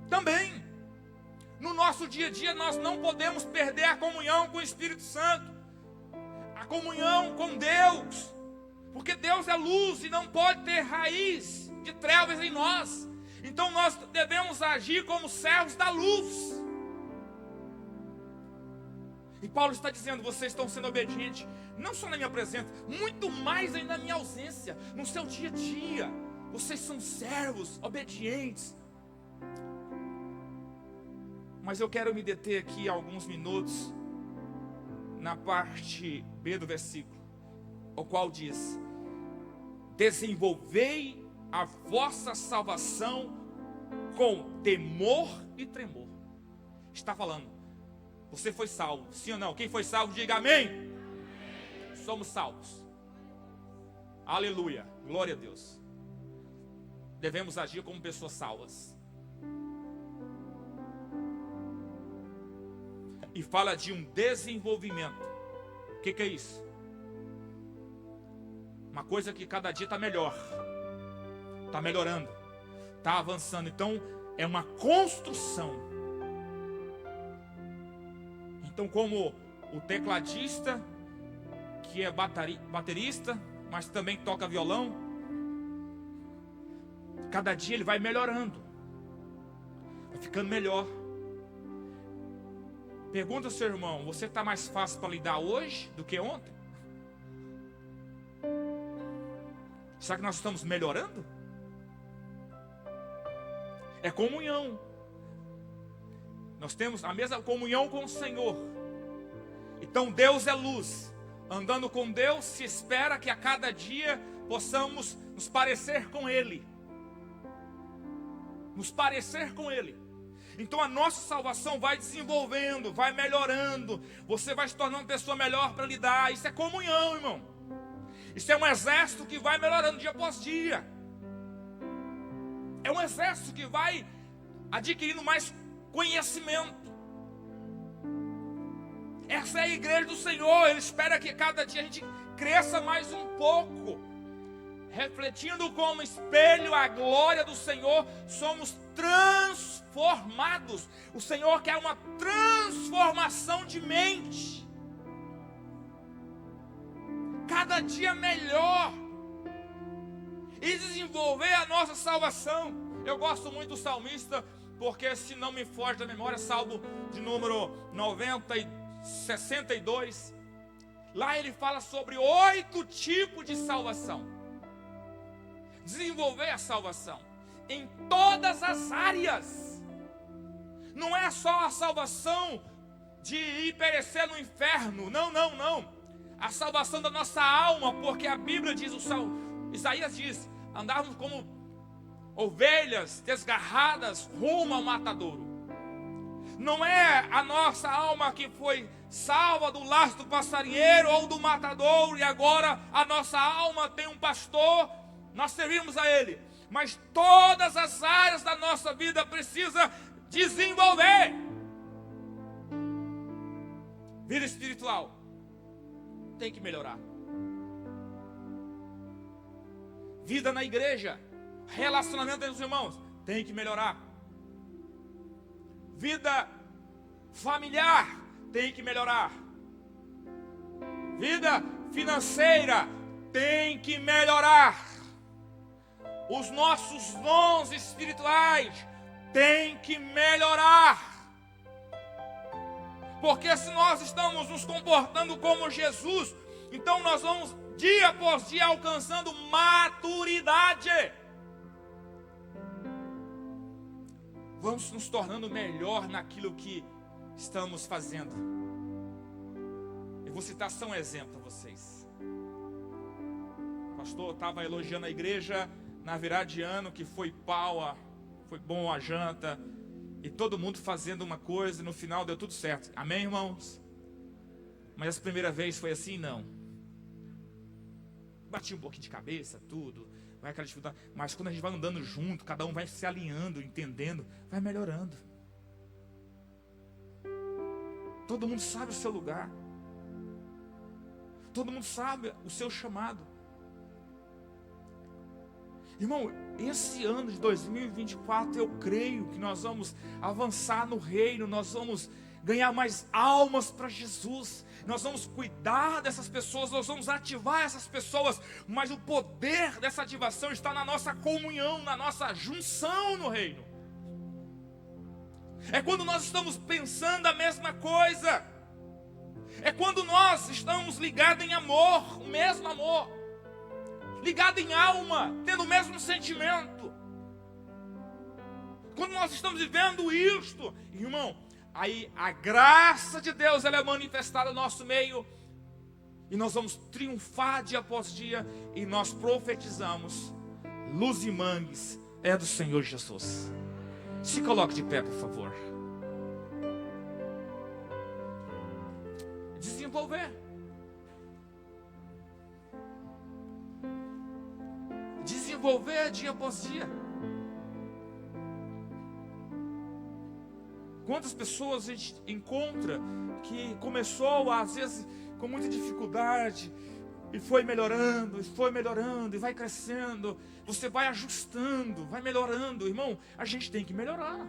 também. No nosso dia a dia nós não podemos perder a comunhão com o Espírito Santo, a comunhão com Deus, porque Deus é luz e não pode ter raiz de trevas em nós. Então nós devemos agir como servos da luz. E Paulo está dizendo: vocês estão sendo obedientes, não só na minha presença, muito mais ainda na minha ausência, no seu dia a dia. Vocês são servos obedientes. Mas eu quero me deter aqui alguns minutos na parte B do versículo, o qual diz: desenvolvei a vossa salvação com temor e tremor. Está falando, você foi salvo, sim ou não? Quem foi salvo, diga amém. Somos salvos. Aleluia, glória a Deus. Devemos agir como pessoas salvas. E fala de um desenvolvimento. O que é isso? Uma coisa que cada dia está melhor, está melhorando, está avançando. Então é uma construção. Então, como o tecladista, que é baterista, mas também toca violão, cada dia ele vai melhorando, vai ficando melhor. Pergunta ao seu irmão: você está mais fácil para lidar hoje do que ontem? Será que nós estamos melhorando? É comunhão. Nós temos a mesma comunhão com o Senhor. Então Deus é luz. Andando com Deus, se espera que a cada dia possamos nos parecer com Ele. Nos parecer com Ele. Então a nossa salvação vai desenvolvendo, vai melhorando. Você vai se tornando uma pessoa melhor para lidar. Isso é comunhão, irmão. Isso é um exército que vai melhorando dia após dia. É um exército que vai adquirindo mais conhecimento. Essa é a igreja do Senhor. Ele espera que cada dia a gente cresça mais um pouco, refletindo como espelho a glória do Senhor. Somos transformados. O Senhor quer uma transformação de mente, cada dia melhor, e desenvolver a nossa salvação. Eu gosto muito do salmista, porque, se não me foge da memória, Salmo de número 62, lá ele fala sobre 8 tipos de salvação. Desenvolver a salvação em todas as áreas. Não é só a salvação de ir perecer no inferno, não. A salvação da nossa alma, porque a Bíblia diz, Isaías diz: andávamos como ovelhas desgarradas rumo ao matadouro. Não é a nossa alma que foi salva do laço do passarinheiro ou do matadouro, e agora a nossa alma tem um pastor, nós servimos a ele. Mas todas as áreas da nossa vida precisa desenvolver. Vida espiritual tem que melhorar. Vida na igreja, relacionamento entre os irmãos, tem que melhorar. Vida familiar tem que melhorar. Vida financeira tem que melhorar. Os nossos dons espirituais têm que melhorar. Porque se nós estamos nos comportando como Jesus, então nós vamos dia após dia alcançando maturidade. vamos nos tornando melhor naquilo que estamos fazendo. Eu vou citar só um exemplo a vocês. O pastor estava elogiando a igreja na virada de ano, que foi pau, foi bom a janta, e todo mundo fazendo uma coisa, e no final deu tudo certo. Amém, irmãos? Mas a primeira vez foi assim? Não. Bati um pouquinho de cabeça, tudo, vai aquela dificuldade. Mas quando a gente vai andando junto, cada um vai se alinhando, entendendo, vai melhorando. Todo mundo sabe o seu lugar. Todo mundo sabe o seu chamado. Irmão, esse ano de 2024 eu creio que nós vamos avançar no reino, nós vamos ganhar mais almas para Jesus, nós vamos cuidar dessas pessoas, nós vamos ativar essas pessoas, mas o poder dessa ativação está na nossa comunhão, na nossa junção no reino. É quando nós estamos pensando a mesma coisa, é quando nós estamos ligados em amor, o mesmo amor, ligado em alma, tendo o mesmo sentimento. Quando nós estamos vivendo isto, irmão, aí a graça de Deus ela é manifestada no nosso meio, e nós vamos triunfar dia após dia, e nós profetizamos: luz e mangues é do Senhor Jesus. Se coloque de pé, por favor. Desenvolver. Desenvolver dia após dia. Quantas pessoas a gente encontra que começou às vezes com muita dificuldade e foi melhorando, e vai crescendo. Você vai ajustando, vai melhorando. Irmão, a gente tem que melhorar.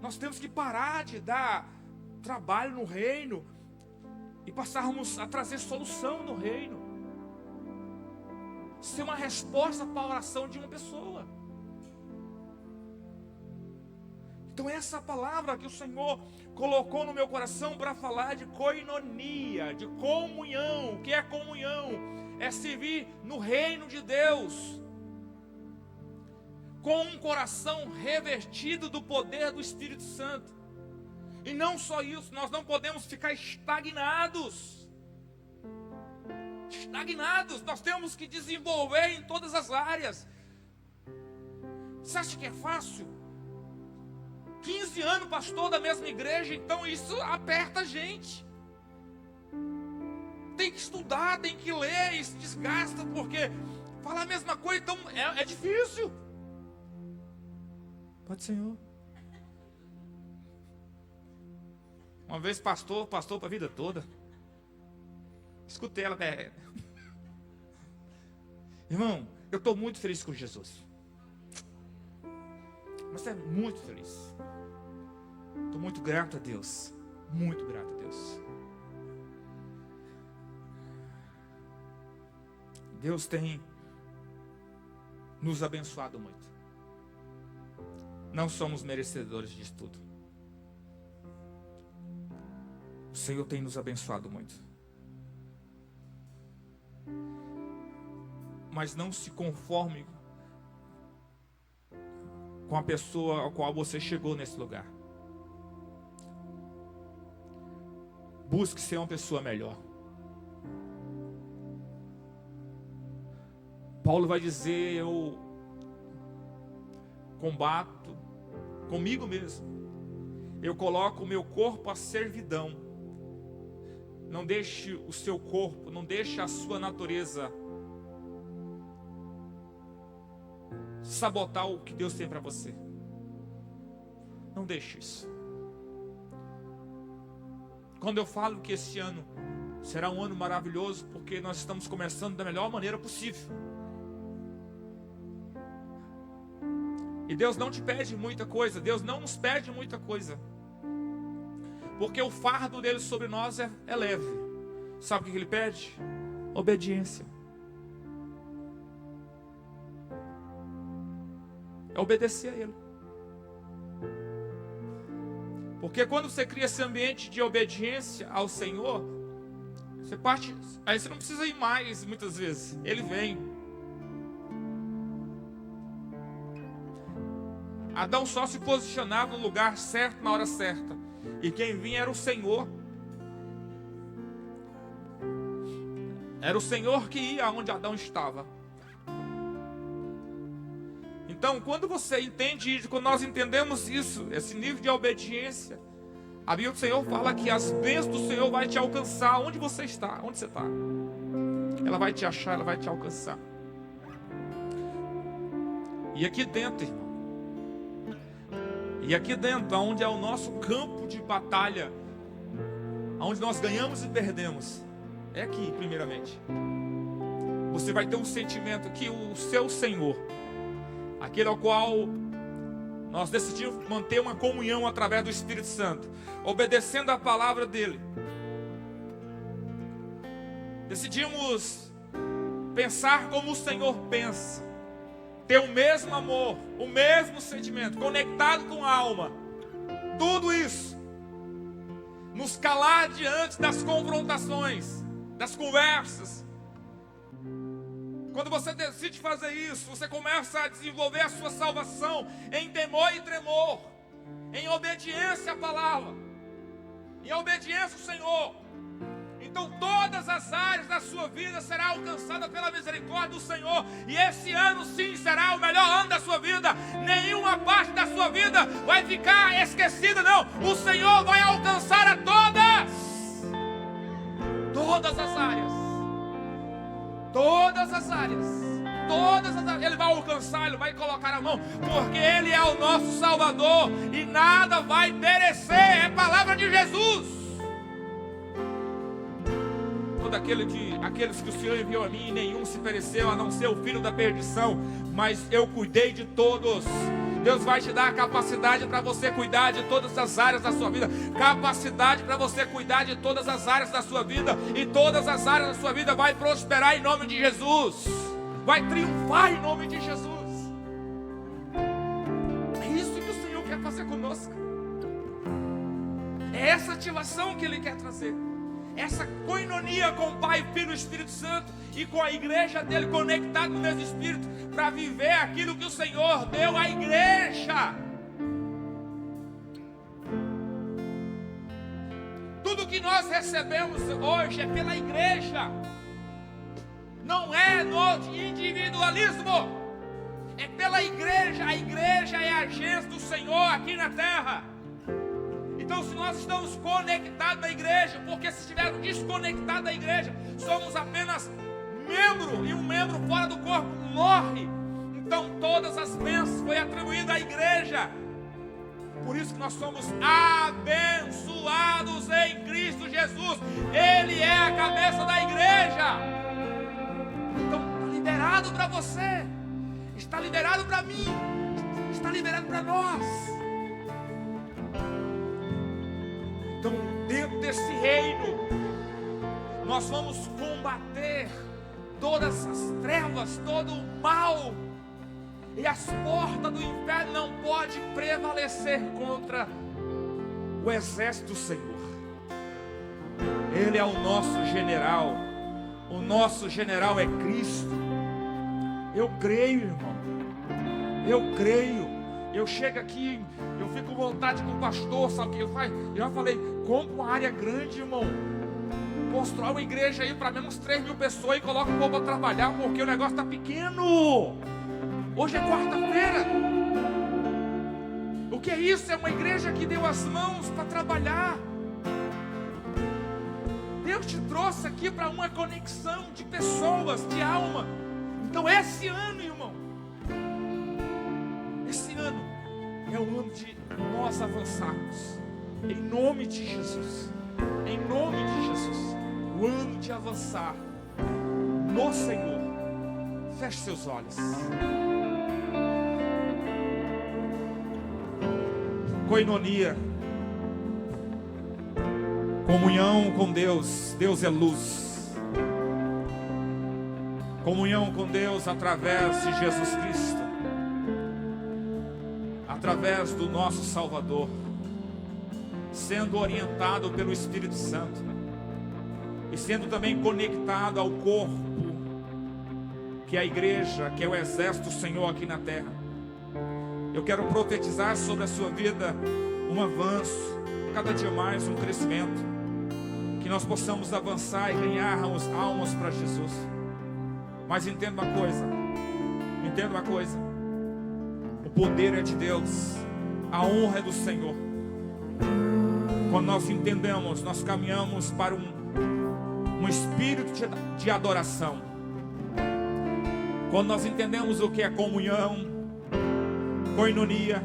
Nós temos que parar de dar trabalho no reino e passarmos a trazer solução no reino. Ser uma resposta para a oração de uma pessoa. Então essa palavra que o Senhor colocou no meu coração para falar de koinonia, de comunhão. O que é comunhão? É servir no reino de Deus com um coração revestido do poder do Espírito Santo. E não só isso, nós não podemos ficar estagnados. Nós temos que desenvolver em todas as áreas. Você acha que é fácil? 15 anos pastor da mesma igreja, então isso aperta a gente. Tem que estudar, tem que ler, isso desgasta, porque falar a mesma coisa, então é difícil. Pode, Senhor. Uma vez pastor para a vida toda. Escutei ela. Irmão, eu estou muito feliz com Jesus. Mas é muito feliz. Estou muito grato a Deus. Muito grato a Deus. Deus tem nos abençoado muito. Não somos merecedores disso tudo. O Senhor tem nos abençoado muito. Mas não se conforme com a pessoa ao qual você chegou nesse lugar. Busque ser uma pessoa melhor. Paulo vai dizer: eu combato comigo mesmo. Eu coloco o meu corpo à servidão. Não deixe o seu corpo, não deixe a sua natureza sabotar o que Deus tem para você. Não deixe isso. Quando eu falo que esse ano será um ano maravilhoso, porque nós estamos começando da melhor maneira possível. E Deus não te pede muita coisa, Deus não nos pede muita coisa, porque o fardo dele sobre nós é leve. Sabe o que ele pede? Obediência. É obedecer a ele. Porque quando você cria esse ambiente de obediência ao Senhor, você parte, aí você não precisa ir mais muitas vezes. Ele vem. Adão só se posicionava no lugar certo, na hora certa. E quem vinha era o Senhor. Era o Senhor que ia onde Adão estava. Então, quando você entende isso, quando nós entendemos isso, esse nível de obediência, a Bíblia do Senhor fala que as bênçãos do Senhor vai te alcançar onde você está, onde você está. Ela vai te achar, ela vai te alcançar. E aqui dentro, irmão, e aqui dentro, onde é o nosso campo de batalha, onde nós ganhamos e perdemos, é aqui, primeiramente. Você vai ter um sentimento que o seu Senhor, aquele ao qual nós decidimos manter uma comunhão através do Espírito Santo, obedecendo a palavra dele, decidimos pensar como o Senhor pensa, ter o mesmo amor, o mesmo sentimento, conectado com a alma. Tudo isso nos calar diante das confrontações, das conversas. Quando você decide fazer isso, você começa a desenvolver a sua salvação em temor e tremor, em obediência à palavra, em obediência ao Senhor. Então todas as áreas da sua vida serão alcançadas pela misericórdia do Senhor. E esse ano sim será o melhor ano da sua vida. Nenhuma parte da sua vida vai ficar esquecida, não. O Senhor vai alcançar a todas. Todas as áreas. Todas as áreas. Todas as áreas. Ele vai alcançar, Ele vai colocar a mão. Porque Ele é o nosso Salvador. E nada vai perecer. É palavra de Jesus. Aqueles que o Senhor enviou a mim, nenhum se pereceu, a não ser o filho da perdição, mas eu cuidei de todos. Deus vai te dar a capacidade para você cuidar de todas as áreas da sua vida, capacidade para você cuidar de todas as áreas da sua vida, e todas as áreas da sua vida vai prosperar em nome de Jesus, vai triunfar em nome de Jesus. É isso que o Senhor quer fazer conosco, é essa ativação que Ele quer trazer. Essa coinonia com o Pai, Filho e Espírito Santo, e com a igreja dele conectada no mesmo Espírito, para viver aquilo que o Senhor deu à igreja. Tudo que nós recebemos hoje é pela igreja, não é no individualismo, é pela igreja. A igreja é a agência do Senhor aqui na terra. Então, se nós estamos conectados na igreja, porque se estivermos desconectados da igreja, somos apenas membro, e um membro fora do corpo morre. Então, todas as bênçãos foi atribuída à igreja. Por isso que nós somos abençoados em Cristo Jesus. Ele é a cabeça da igreja. Então, está liberado para você, está liberado para mim, está liberado para nós. Então, dentro desse reino, nós vamos combater todas as trevas, todo o mal, e as portas do inferno não podem prevalecer contra o exército do Senhor. Ele é o nosso general. O nosso general é Cristo. Eu creio, irmão. Eu creio. Eu chego aqui, eu fico com vontade com o pastor, sabe o que eu faço? Eu já falei, compra uma área grande, irmão. Constrói uma igreja aí para menos 3.000 pessoas e coloca o povo para trabalhar, porque o negócio está pequeno. Hoje é quarta-feira. O que é isso? É uma igreja que deu as mãos para trabalhar. Deus te trouxe aqui para uma conexão de pessoas, de alma. Então esse ano, irmão, esse ano é o ano de nós avançarmos, em nome de Jesus, em nome de Jesus, o ano de avançar no Senhor. Feche seus olhos. Coinonia, comunhão com Deus. Deus é luz. Comunhão com Deus através de Jesus Cristo, através do nosso Salvador, sendo orientado pelo Espírito Santo, e sendo também conectado ao corpo, que é a igreja, que é o exército do Senhor aqui na terra. Eu quero profetizar sobre a sua vida um avanço, cada dia mais um crescimento, que nós possamos avançar e ganharmos almas para Jesus. Mas entenda uma coisa, o poder é de Deus, a honra é do Senhor. Quando nós entendemos, nós caminhamos para um espírito de adoração. Quando nós entendemos o que é comunhão, koinonia,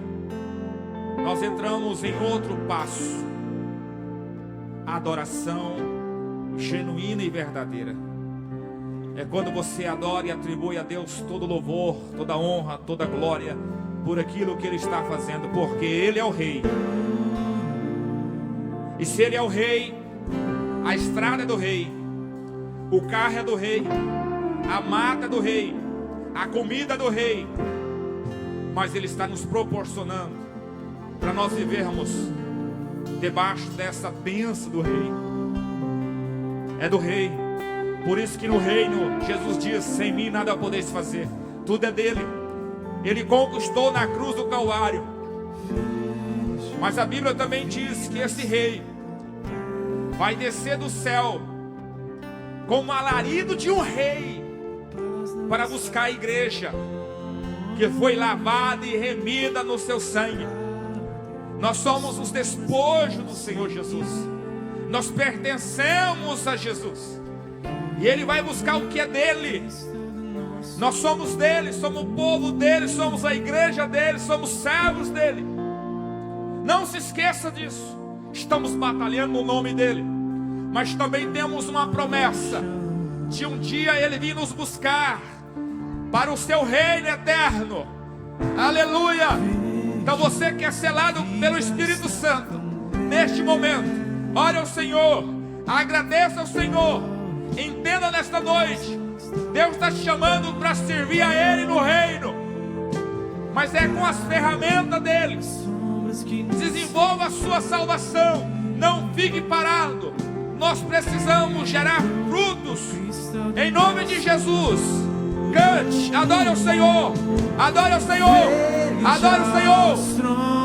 nós entramos em outro passo: a adoração genuína e verdadeira. É quando você adora e atribui a Deus todo louvor, toda honra, toda glória por aquilo que Ele está fazendo, porque Ele é o Rei. E se Ele é o Rei, a estrada é do Rei, o carro é do Rei, a mata é do Rei, a comida é do Rei. Mas Ele está nos proporcionando para nós vivermos debaixo dessa bênção do Rei. É do Rei. Por isso que no reino, Jesus diz: sem mim nada podeis fazer. Tudo é dele. Ele conquistou na cruz do Calvário. Mas a Bíblia também diz que esse Rei vai descer do céu com o alarido de um rei para buscar a igreja que foi lavada e remida no seu sangue. Nós somos os despojos do Senhor Jesus. Nós pertencemos a Jesus. E Ele vai buscar o que é dele. Nós somos dele, somos o povo dele, somos a igreja dele, somos servos dele. Não se esqueça disso. Estamos batalhando no nome dele, mas também temos uma promessa de um dia Ele vir nos buscar para o seu reino eterno. Aleluia! Então você que é selado pelo Espírito Santo, neste momento, ore ao Senhor, agradeça ao Senhor, entenda nesta noite, Deus está te chamando para servir a Ele no reino, mas é com as ferramentas dele. Desenvolva a sua salvação, não fique parado. Nós precisamos gerar frutos, em nome de Jesus. Cante, adore ao Senhor, adore ao Senhor, adore ao Senhor.